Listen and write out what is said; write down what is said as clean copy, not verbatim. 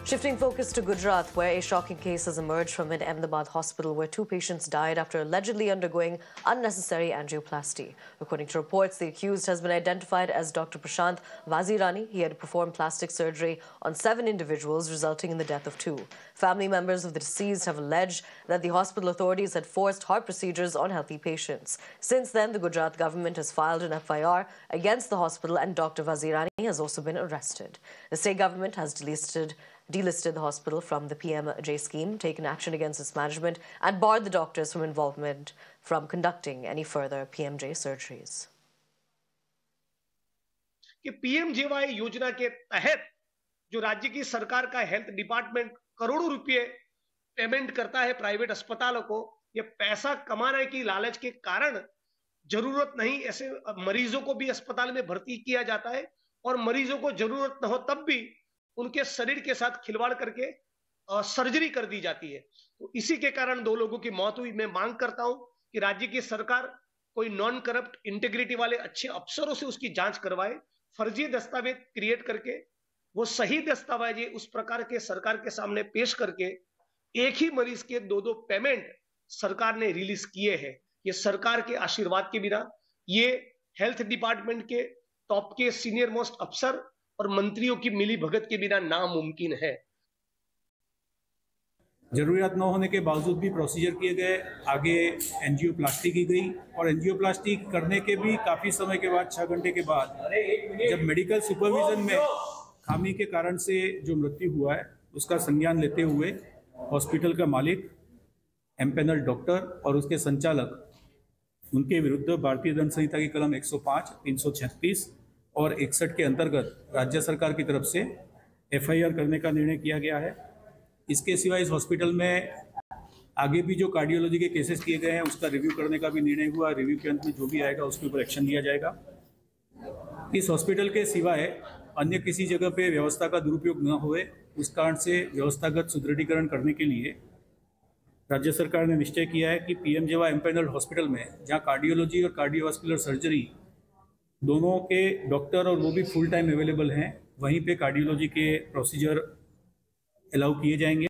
Shifting focus to Gujarat, where a shocking case has emerged from an Ahmedabad hospital where 2 patients died after allegedly undergoing unnecessary angioplasty. According to reports, the accused has been identified as Dr. Prashant Vazirani. He had performed plastic surgery on 7 individuals, resulting in the death of 2. Family members of the deceased have alleged that the hospital authorities had forced heart procedures on healthy patients. Since then, the Gujarat government has filed an FIR against the hospital, and Dr. Vazirani has also been arrested. The state government has delisted the hospital from the PMJ scheme, taken action against its management, and barred the doctors from involvement from conducting any further PMJ surgeries. कि PMJY योजना के तहत जो राज्य की सरकार का health department करोड़ों रुपए पेमेंट करता है प्राइवेट अस्पतालों को, ये पैसा कमाने की लालच के कारण जरूरत नहीं ऐसे मरीजों को भी अस्पताल में भर्ती किया जाता है, और मरीजों को जरूरत न हो तब भी उनके शरीर के साथ खिलवाड़ करके सर्जरी कर दी जाती है। तो इसी के कारण 2 लोगों की मौत हुई। मैं मांग करता हूं कि राज्य की सरकार कोई नॉन करप्ट इंटीग्रिटी वाले अच्छे अफसरों से उसकी जांच करवाए, फर्जी दस्तावेज क्रिएट करके वो सही दस्तावेज उस प्रकार के सरकार के सामने पेश करके एक ही मरीज के 2-2 पेमेंट सरकार ने रिलीज किए हैं। ये सरकार के आशीर्वाद के बिना, ये हेल्थ डिपार्टमेंट के टॉप के सीनियर मोस्ट अफसर और मंत्रियों की मिली भगत के बिना नामुमकिन है। जरूरियात न होने के बावजूद भी प्रोसीजर किए गए, आगे एंजियोप्लास्टी की गई, और एंजियोप्लास्टी करने के भी काफ़ी समय के बाद 6 घंटे के बाद जब मेडिकल सुपरविजन में खामी के कारण से जो मृत्यु हुआ है उसका संज्ञान लेते हुए हॉस्पिटल का मालिक, एम्पेनल डॉक्टर और उसके संचालक, उनके विरुद्ध भारतीय दंड संहिता की कलम 105, 336 और 61 के अंतर्गत राज्य सरकार की तरफ से FIR करने का निर्णय किया गया है। इसके सिवा इस हॉस्पिटल में आगे भी जो कार्डियोलॉजी के केसेस किए गए हैं उसका रिव्यू करने का भी निर्णय हुआ। रिव्यू के अंत में जो भी आएगा उसके ऊपर एक्शन लिया जाएगा। इस हॉस्पिटल के सिवाय अन्य किसी जगह पे व्यवस्था का दुरुपयोग न होए, उस कारण से व्यवस्थागत सुदृढ़ीकरण करने के लिए राज्य सरकार ने निश्चय किया है कि PMJY एम्पैनल्ड हॉस्पिटल में, जहाँ कार्डियोलॉजी और कार्डियोवास्कुलर सर्जरी दोनों के डॉक्टर और वो भी फुल टाइम अवेलेबल हैं, वहीं पे कार्डियोलॉजी के प्रोसीजर अलाउ किए जाएंगे।